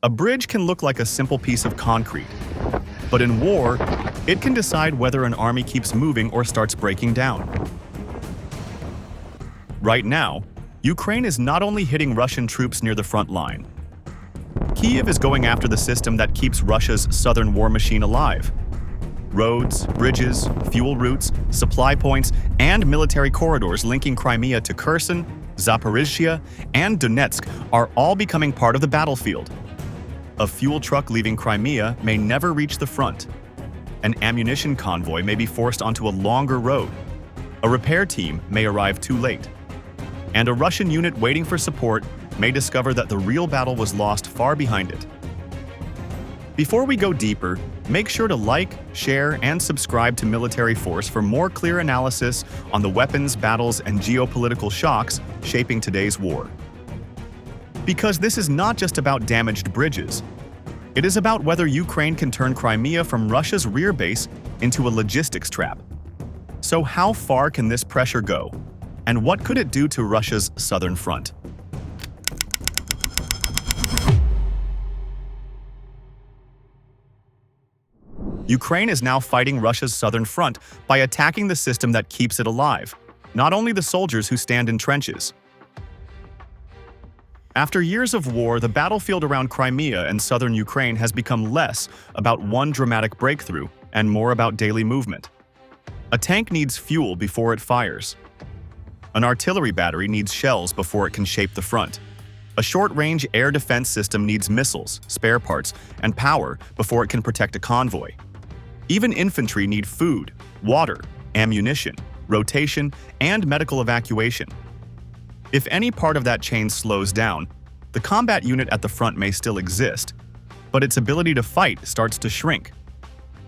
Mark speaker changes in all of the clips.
Speaker 1: A bridge can look like a simple piece of concrete, but in war, it can decide whether an army keeps moving or starts breaking down. Right now, Ukraine is not only hitting Russian troops near the front line. Kyiv is going after the system that keeps Russia's southern war machine alive. Roads, bridges, fuel routes, supply points, and military corridors linking Crimea to Kherson, Zaporizhzhia, and Donetsk are all becoming part of the battlefield. A fuel truck leaving Crimea may never reach the front. An ammunition convoy may be forced onto a longer road. A repair team may arrive too late. And a Russian unit waiting for support may discover that the real battle was lost far behind it. Before we go deeper, make sure to like, share, and subscribe to Military Force for more clear analysis on the weapons, battles, and geopolitical shocks shaping today's war. Because this is not just about damaged bridges. It is about whether Ukraine can turn Crimea from Russia's rear base into a logistics trap. So how far can this pressure go? And what could it do to Russia's southern front? Ukraine is now fighting Russia's southern front by attacking the system that keeps it alive, not only the soldiers who stand in trenches. After years of war, the battlefield around Crimea and southern Ukraine has become less about one dramatic breakthrough and more about daily movement. A tank needs fuel before it fires. An artillery battery needs shells before it can shape the front. A short-range air defense system needs missiles, spare parts, and power before it can protect a convoy. Even infantry need food, water, ammunition, rotation, and medical evacuation. If any part of that chain slows down, the combat unit at the front may still exist, but its ability to fight starts to shrink.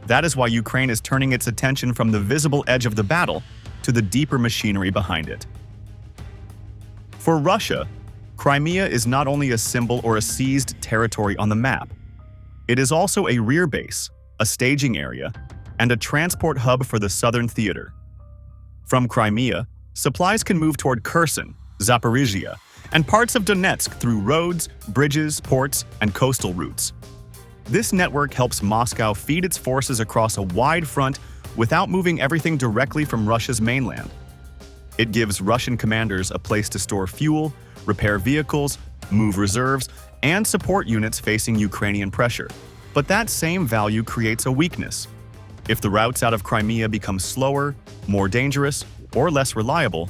Speaker 1: That is why Ukraine is turning its attention from the visible edge of the battle to the deeper machinery behind it. For Russia, Crimea is not only a symbol or a seized territory on the map. It is also a rear base, a staging area, and a transport hub for the southern theater. From Crimea, supplies can move toward Kherson, Zaporizhzhia, and parts of Donetsk through roads, bridges, ports, and coastal routes. This network helps Moscow feed its forces across a wide front without moving everything directly from Russia's mainland. It gives Russian commanders a place to store fuel, repair vehicles, move reserves, and support units facing Ukrainian pressure. But that same value creates a weakness. If the routes out of Crimea become slower, more dangerous, or less reliable,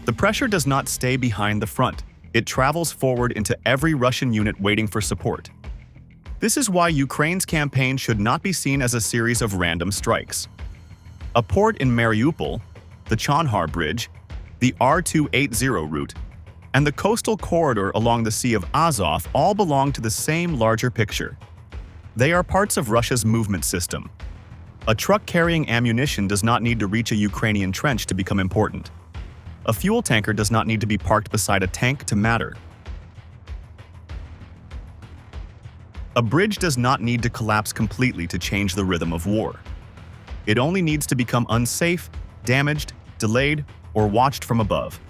Speaker 1: the pressure does not stay behind the front. It travels forward into every Russian unit waiting for support. This is why Ukraine's campaign should not be seen as a series of random strikes. A port in Mariupol, the Chonhar Bridge, the R280 route, and the coastal corridor along the Sea of Azov all belong to the same larger picture. They are parts of Russia's movement system. A truck carrying ammunition does not need to reach a Ukrainian trench to become important. A fuel tanker does not need to be parked beside a tank to matter. A bridge does not need to collapse completely to change the rhythm of war. It only needs to become unsafe, damaged, delayed, or watched from above.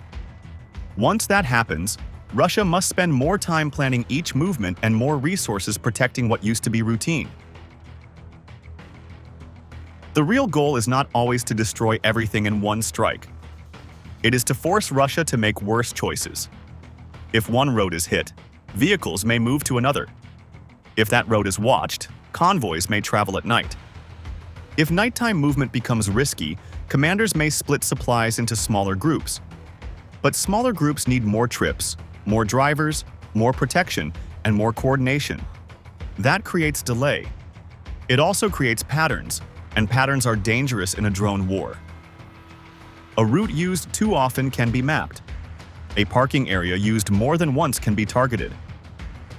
Speaker 1: Once that happens, Russia must spend more time planning each movement and more resources protecting what used to be routine. The real goal is not always to destroy everything in one strike. It is to force Russia to make worse choices. If one road is hit, vehicles may move to another. If that road is watched, convoys may travel at night. If nighttime movement becomes risky, commanders may split supplies into smaller groups. But smaller groups need more trips, more drivers, more protection, and more coordination. That creates delay. It also creates patterns, and patterns are dangerous in a drone war. A route used too often can be mapped. A parking area used more than once can be targeted.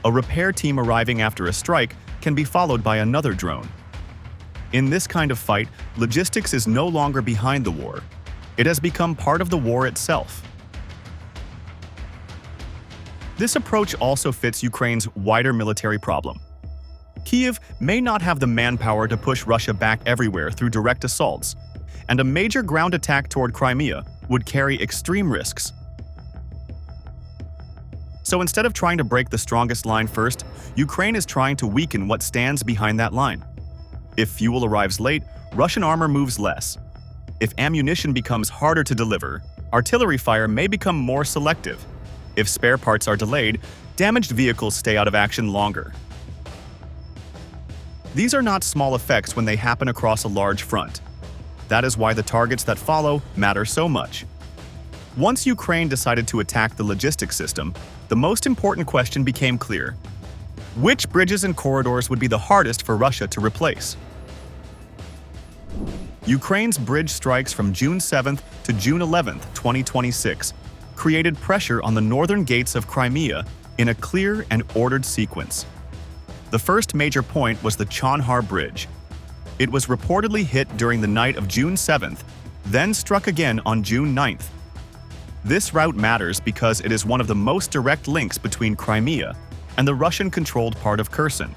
Speaker 1: A repair team arriving after a strike can be followed by another drone. In this kind of fight, logistics is no longer behind the war. It has become part of the war itself. This approach also fits Ukraine's wider military problem. Kyiv may not have the manpower to push Russia back everywhere through direct assaults, and a major ground attack toward Crimea would carry extreme risks. So instead of trying to break the strongest line first, Ukraine is trying to weaken what stands behind that line. If fuel arrives late, Russian armor moves less. If ammunition becomes harder to deliver, artillery fire may become more selective. If spare parts are delayed, damaged vehicles stay out of action longer. These are not small effects when they happen across a large front. That is why the targets that follow matter so much. Once Ukraine decided to attack the logistics system, the most important question became clear. Which bridges and corridors would be the hardest for Russia to replace? Ukraine's bridge strikes from June 7th to June 11th, 2026, created pressure on the northern gates of Crimea in a clear and ordered sequence. The first major point was the Chonhar Bridge. It was reportedly hit during the night of June 7th, then struck again on June 9th. This route matters because it is one of the most direct links between Crimea and the Russian-controlled part of Kherson.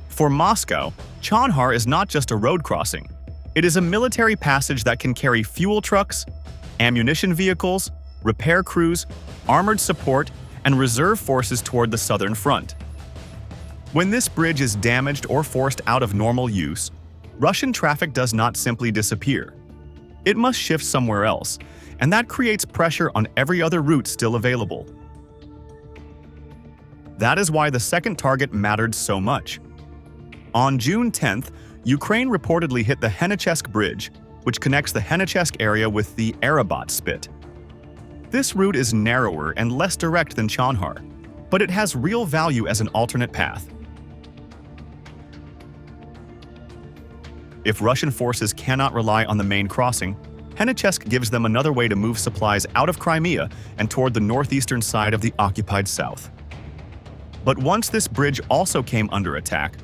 Speaker 1: For Moscow, Chonhar is not just a road crossing. It is a military passage that can carry fuel trucks, ammunition vehicles, repair crews, armored support, and reserve forces toward the southern front. When this bridge is damaged or forced out of normal use, Russian traffic does not simply disappear. It must shift somewhere else, and that creates pressure on every other route still available. That is why the second target mattered so much. On June 10th, Ukraine reportedly hit the Henichesk Bridge, which connects the Henichesk area with the Arabat Spit. This route is narrower and less direct than Chonhar, but it has real value as an alternate path. If Russian forces cannot rely on the main crossing, Henichesk gives them another way to move supplies out of Crimea and toward the northeastern side of the occupied south. But once this bridge also came under attack,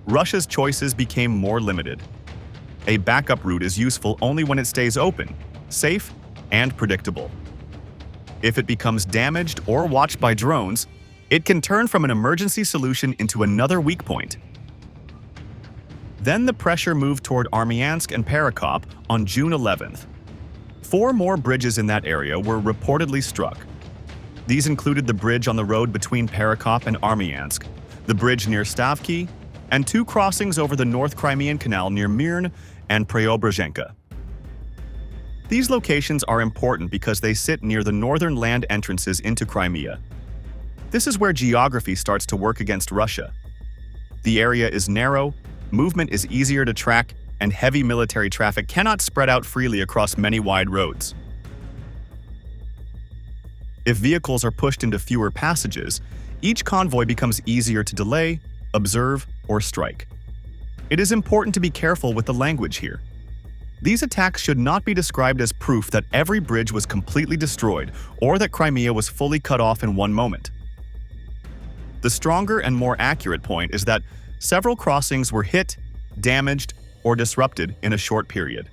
Speaker 1: Russia's choices became more limited. A backup route is useful only when it stays open, safe, and predictable. If it becomes damaged or watched by drones, it can turn from an emergency solution into another weak point. Then the pressure moved toward Armyansk and Perekop on June 11th. 4 more bridges in that area were reportedly struck. These included the bridge on the road between Perekop and Armyansk, the bridge near Stavki, and 2 crossings over the North Crimean Canal near Mirn and Preobrazhenka. These locations are important because they sit near the northern land entrances into Crimea. This is where geography starts to work against Russia. The area is narrow, movement is easier to track, and heavy military traffic cannot spread out freely across many wide roads. If vehicles are pushed into fewer passages, each convoy becomes easier to delay, observe, or strike. It is important to be careful with the language here. These attacks should not be described as proof that every bridge was completely destroyed or that Crimea was fully cut off in one moment. The stronger and more accurate point is that several crossings were hit, damaged, or disrupted in a short period.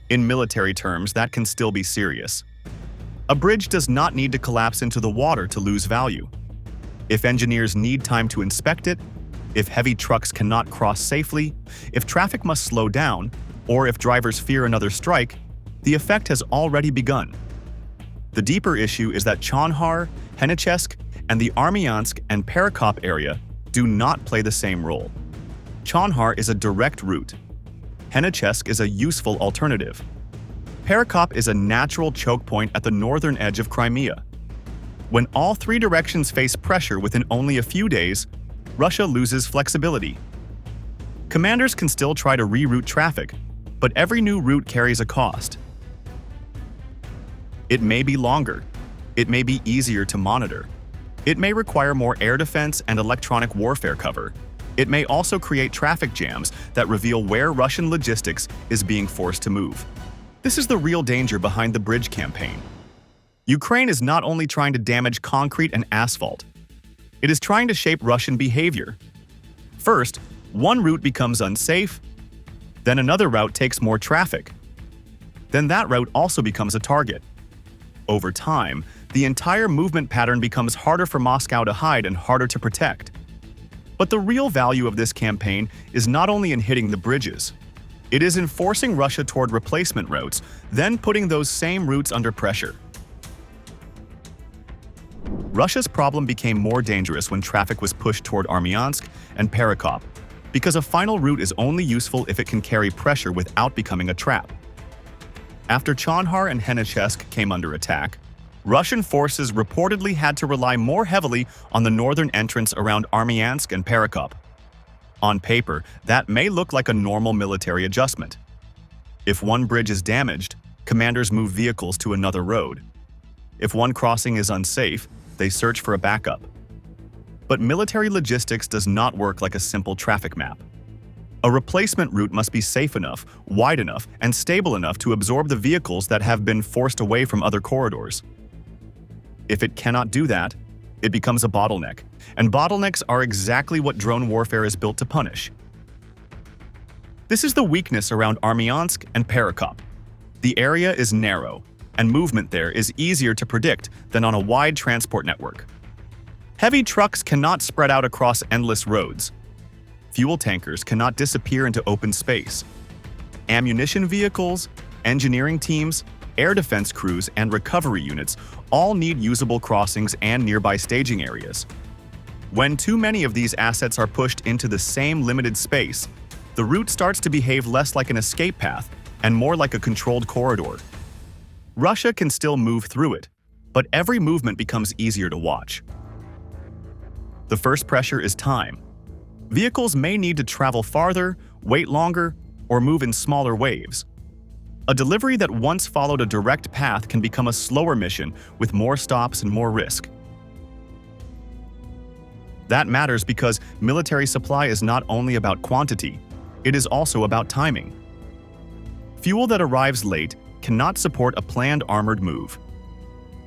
Speaker 1: In military terms, that can still be serious. A bridge does not need to collapse into the water to lose value. If engineers need time to inspect it, if heavy trucks cannot cross safely, if traffic must slow down, or if drivers fear another strike, the effect has already begun. The deeper issue is that Chonhar, Henichesk, and the Armyansk and Perekop area do not play the same role. Chonhar is a direct route. Henichesk is a useful alternative. Perekop is a natural choke point at the northern edge of Crimea. When all 3 directions face pressure within only a few days, Russia loses flexibility. Commanders can still try to reroute traffic, but every new route carries a cost. It may be longer. It may be easier to monitor. It may require more air defense and electronic warfare cover. It may also create traffic jams that reveal where Russian logistics is being forced to move. This is the real danger behind the bridge campaign. Ukraine is not only trying to damage concrete and asphalt, it is trying to shape Russian behavior. First, one route becomes unsafe, then another route takes more traffic. Then that route also becomes a target. Over time, the entire movement pattern becomes harder for Moscow to hide and harder to protect. But the real value of this campaign is not only in hitting the bridges. It is in forcing Russia toward replacement routes, then putting those same routes under pressure. Russia's problem became more dangerous when traffic was pushed toward Armyansk and Perekop, because a final route is only useful if it can carry pressure without becoming a trap. After Chonhar and Henichesk came under attack, Russian forces reportedly had to rely more heavily on the northern entrance around Armyansk and Perekop. On paper, that may look like a normal military adjustment. If one bridge is damaged, commanders move vehicles to another road. If one crossing is unsafe, they search for a backup. But military logistics does not work like a simple traffic map. A replacement route must be safe enough, wide enough, and stable enough to absorb the vehicles that have been forced away from other corridors. If it cannot do that, it becomes a bottleneck, and bottlenecks are exactly what drone warfare is built to punish. This is the weakness around Armyansk and Perekop. The area is narrow, and movement there is easier to predict than on a wide transport network. Heavy trucks cannot spread out across endless roads. Fuel tankers cannot disappear into open space. Ammunition vehicles, engineering teams, air defense crews, and recovery units all need usable crossings and nearby staging areas. When too many of these assets are pushed into the same limited space, the route starts to behave less like an escape path and more like a controlled corridor. Russia can still move through it, but every movement becomes easier to watch. The first pressure is time. Vehicles may need to travel farther, wait longer, or move in smaller waves. A delivery that once followed a direct path can become a slower mission with more stops and more risk. That matters because military supply is not only about quantity, it is also about timing. Fuel that arrives late cannot support a planned armored move.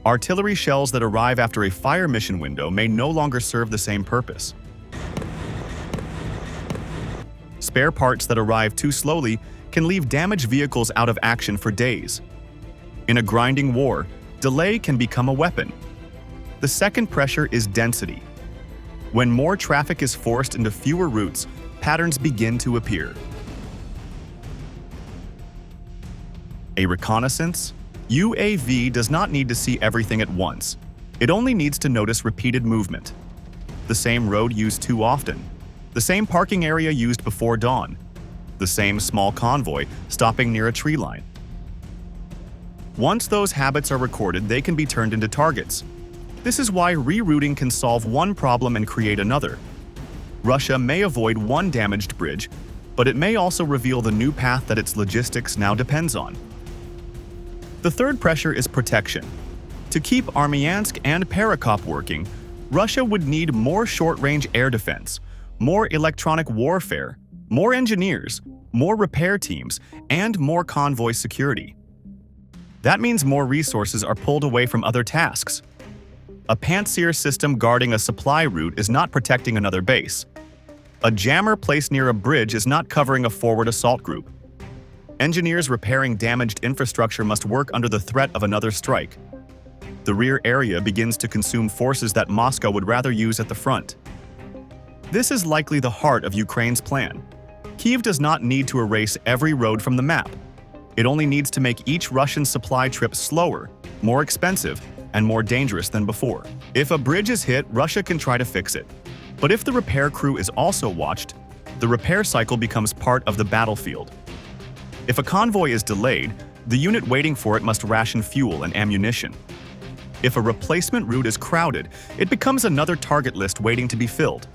Speaker 1: Artillery shells that arrive after a fire mission window may no longer serve the same purpose. Spare parts that arrive too slowly can leave damaged vehicles out of action for days. In a grinding war, delay can become a weapon. The second pressure is density. When more traffic is forced into fewer routes, patterns begin to appear. A reconnaissance? UAV does not need to see everything at once. It only needs to notice repeated movement. The same road used too often. The same parking area used before dawn. The same small convoy stopping near a tree line. Once those habits are recorded, they can be turned into targets. This is why rerouting can solve one problem and create another. Russia may avoid one damaged bridge, but it may also reveal the new path that its logistics now depends on. The third pressure is protection. To keep Armyansk and Perekop working, Russia would need more short-range air defense, more electronic warfare, more engineers, more repair teams, and more convoy security. That means more resources are pulled away from other tasks. A pantsir system guarding a supply route is not protecting another base. A jammer placed near a bridge is not covering a forward assault group. Engineers repairing damaged infrastructure must work under the threat of another strike. The rear area begins to consume forces that Moscow would rather use at the front. This is likely the heart of Ukraine's plan. Kyiv does not need to erase every road from the map. It only needs to make each Russian supply trip slower, more expensive, and more dangerous than before. If a bridge is hit, Russia can try to fix it. But if the repair crew is also watched, the repair cycle becomes part of the battlefield. If a convoy is delayed, the unit waiting for it must ration fuel and ammunition. If a replacement route is crowded, it becomes another target list waiting to be filled.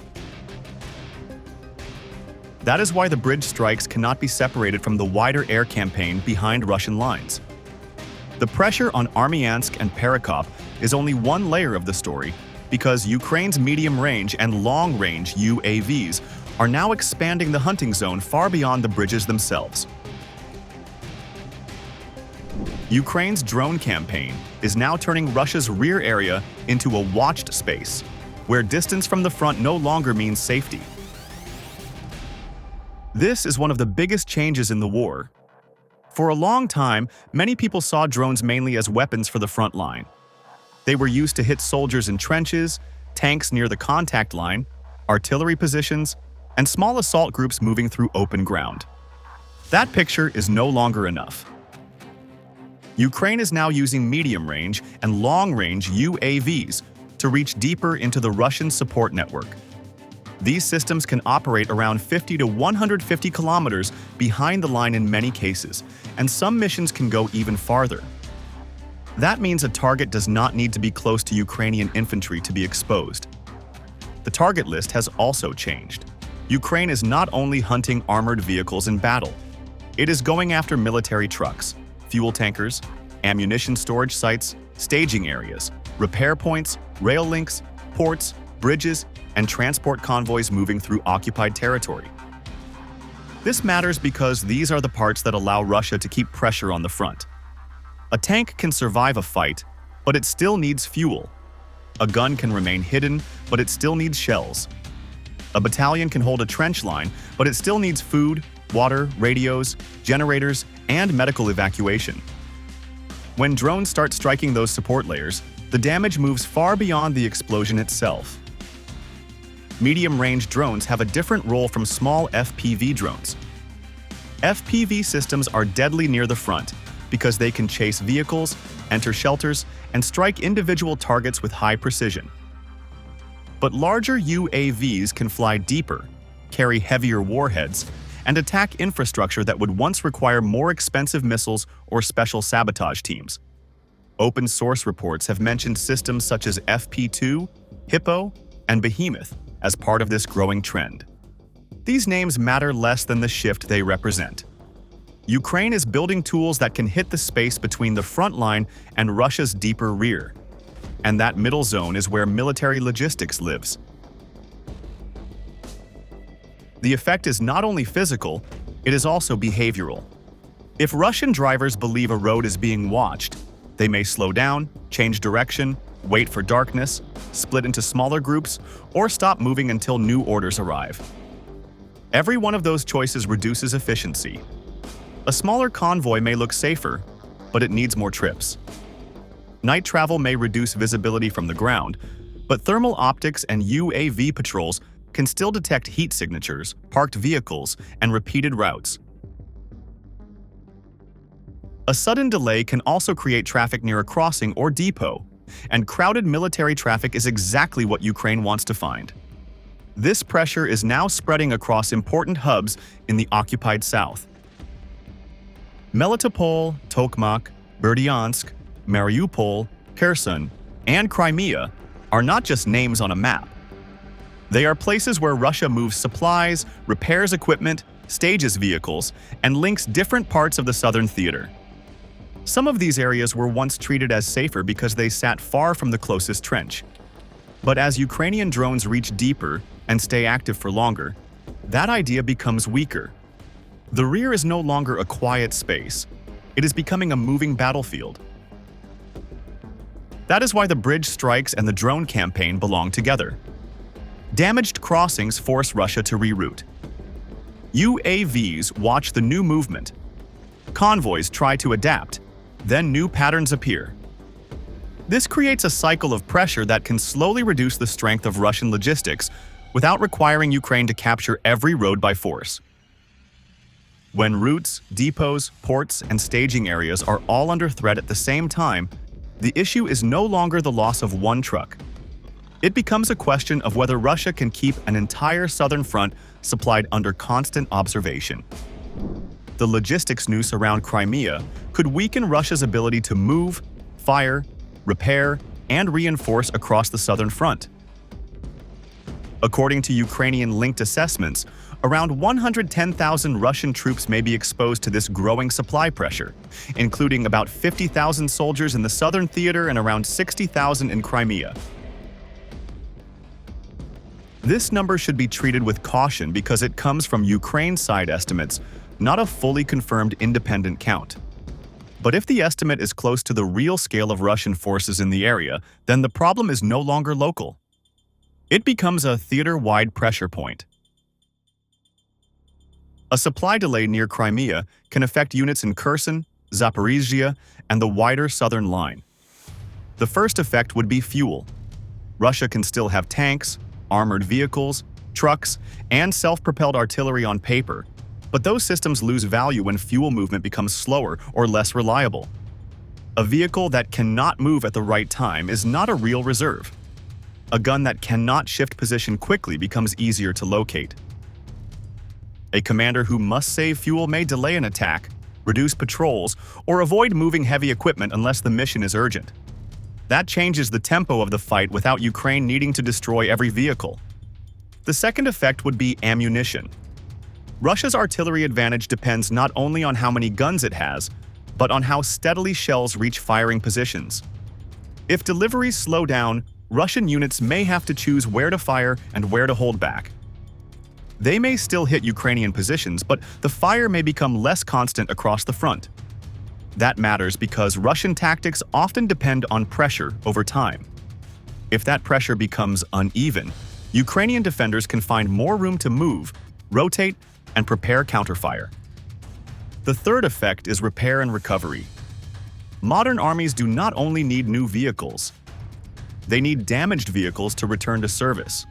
Speaker 1: That is why the bridge strikes cannot be separated from the wider air campaign behind Russian lines. The pressure on Armyansk and Perekop is only one layer of the story because Ukraine's medium-range and long-range UAVs are now expanding the hunting zone far beyond the bridges themselves. Ukraine's drone campaign is now turning Russia's rear area into a watched space, where distance from the front no longer means safety. This is one of the biggest changes in the war. For a long time, many people saw drones mainly as weapons for the front line. They were used to hit soldiers in trenches, tanks near the contact line, artillery positions, and small assault groups moving through open ground. That picture is no longer enough. Ukraine is now using medium-range and long-range UAVs to reach deeper into the Russian support network. These systems can operate around 50 to 150 kilometers behind the line in many cases, and some missions can go even farther. That means a target does not need to be close to Ukrainian infantry to be exposed. The target list has also changed. Ukraine is not only hunting armored vehicles in battle. It is going after military trucks, fuel tankers, ammunition storage sites, staging areas, repair points, rail links, ports, bridges, and transport convoys moving through occupied territory. This matters because these are the parts that allow Russia to keep pressure on the front. A tank can survive a fight, but it still needs fuel. A gun can remain hidden, but it still needs shells. A battalion can hold a trench line, but it still needs food, water, radios, generators, and medical evacuation. When drones start striking those support layers, the damage moves far beyond the explosion itself. Medium-range drones have a different role from small FPV drones. FPV systems are deadly near the front because they can chase vehicles, enter shelters, and strike individual targets with high precision. But larger UAVs can fly deeper, carry heavier warheads, and attack infrastructure that would once require more expensive missiles or special sabotage teams. Open source reports have mentioned systems such as FP2, Hippo, and Behemoth as part of this growing trend. These names matter less than the shift they represent. Ukraine is building tools that can hit the space between the front line and Russia's deeper rear. And that middle zone is where military logistics lives. The effect is not only physical, it is also behavioral. If Russian drivers believe a road is being watched, they may slow down, change direction, wait for darkness, split into smaller groups, or stop moving until new orders arrive. Every one of those choices reduces efficiency. A smaller convoy may look safer, but it needs more trips. Night travel may reduce visibility from the ground, but thermal optics and UAV patrols can still detect heat signatures, parked vehicles, and repeated routes. A sudden delay can also create traffic near a crossing or depot, and crowded military traffic is exactly what Ukraine wants to find. This pressure is now spreading across important hubs in the occupied south. Melitopol, Tokmak, Berdyansk, Mariupol, Kherson, and Crimea are not just names on a map. They are places where Russia moves supplies, repairs equipment, stages vehicles, and links different parts of the southern theater. Some of these areas were once treated as safer because they sat far from the closest trench. But as Ukrainian drones reach deeper and stay active for longer, that idea becomes weaker. The rear is no longer a quiet space. It is becoming a moving battlefield. That is why the bridge strikes and the drone campaign belong together. Damaged crossings force Russia to reroute. UAVs watch the new movement. Convoys try to adapt. Then new patterns appear. This creates a cycle of pressure that can slowly reduce the strength of Russian logistics without requiring Ukraine to capture every road by force. When routes, depots, ports, and staging areas are all under threat at the same time, the issue is no longer the loss of one truck. It becomes a question of whether Russia can keep an entire southern front supplied under constant observation. The logistics noose around Crimea could weaken Russia's ability to move, fire, repair, and reinforce across the southern front. According to Ukrainian-linked assessments, around 110,000 Russian troops may be exposed to this growing supply pressure, including about 50,000 soldiers in the southern theater and around 60,000 in Crimea. This number should be treated with caution because it comes from Ukraine's side estimates, not a fully confirmed independent count. But if the estimate is close to the real scale of Russian forces in the area, then the problem is no longer local. It becomes a theater-wide pressure point. A supply delay near Crimea can affect units in Kherson, Zaporizhzhia, and the wider southern line. The first effect would be fuel. Russia can still have tanks, armored vehicles, trucks, and self-propelled artillery on paper, but those systems lose value when fuel movement becomes slower or less reliable. A vehicle that cannot move at the right time is not a real reserve. a gun that cannot shift position quickly becomes easier to locate. A commander who must save fuel may delay an attack, reduce patrols, or avoid moving heavy equipment unless the mission is urgent. That changes the tempo of the fight without Ukraine needing to destroy every vehicle. The second effect would be ammunition. Russia's artillery advantage depends not only on how many guns it has, but on how steadily shells reach firing positions. If deliveries slow down, Russian units may have to choose where to fire and where to hold back. They may still hit Ukrainian positions, but the fire may become less constant across the front. That matters because Russian tactics often depend on pressure over time. If that pressure becomes uneven, Ukrainian defenders can find more room to move, rotate, and prepare counterfire. The third effect is repair and recovery. Modern armies do not only need new vehicles, they need damaged vehicles to return to service.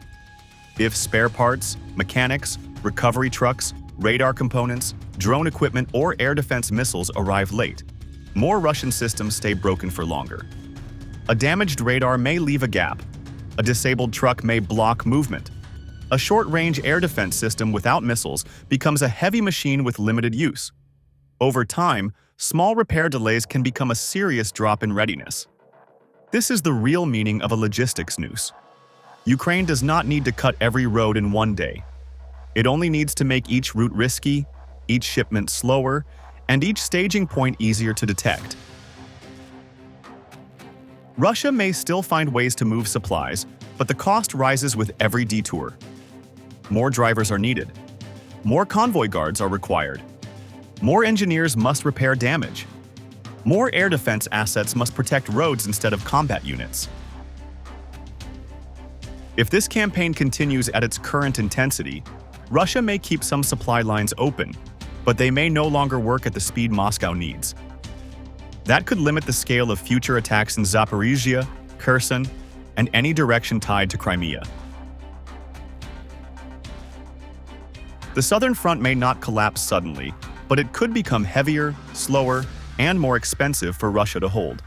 Speaker 1: If spare parts, mechanics, recovery trucks, radar components, drone equipment, or air defense missiles arrive late, more Russian systems stay broken for longer. A damaged radar may leave a gap. A disabled truck may block movement. A short-range air defense system without missiles becomes a heavy machine with limited use. Over time, small repair delays can become a serious drop in readiness. This is the real meaning of a logistics noose. Ukraine does not need to cut every road in one day. It only needs to make each route risky, each shipment slower, and each staging point easier to detect. Russia may still find ways to move supplies, but the cost rises with every detour. More drivers are needed. More convoy guards are required. More engineers must repair damage. More air defense assets must protect roads instead of combat units. If this campaign continues at its current intensity, Russia may keep some supply lines open, but they may no longer work at the speed Moscow needs. That could limit the scale of future attacks in Zaporizhia, Kherson, and any direction tied to Crimea. The southern front may not collapse suddenly, but it could become heavier, slower, and more expensive for Russia to hold.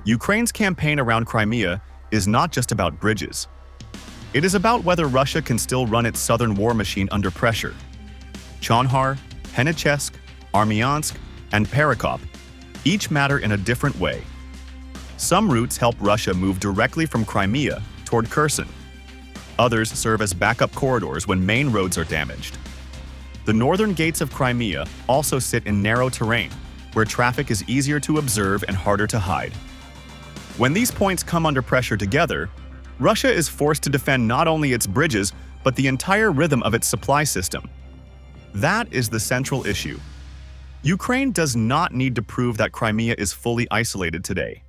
Speaker 1: Ukraine's campaign around Crimea is not just about bridges. It is about whether Russia can still run its southern war machine under pressure. Chonhar, Henichesk, Armyansk, and Perekop each matter in a different way. Some routes help Russia move directly from Crimea toward Kherson. Others serve as backup corridors when main roads are damaged. The northern gates of Crimea also sit in narrow terrain, where traffic is easier to observe and harder to hide. When these points come under pressure together, Russia is forced to defend not only its bridges, but the entire rhythm of its supply system. That is the central issue. Ukraine does not need to prove that Crimea is fully isolated today.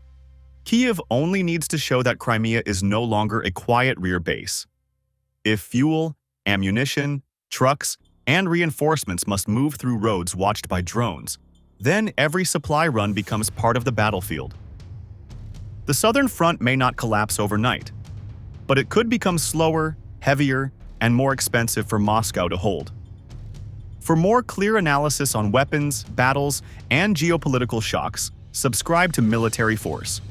Speaker 1: Kyiv only needs to show that Crimea is no longer a quiet rear base. If fuel, ammunition, trucks, and reinforcements must move through roads watched by drones, then every supply run becomes part of the battlefield. The southern front may not collapse overnight, but it could become slower, heavier, and more expensive for Moscow to hold. For more clear analysis on weapons, battles, and geopolitical shocks, subscribe to Military Force.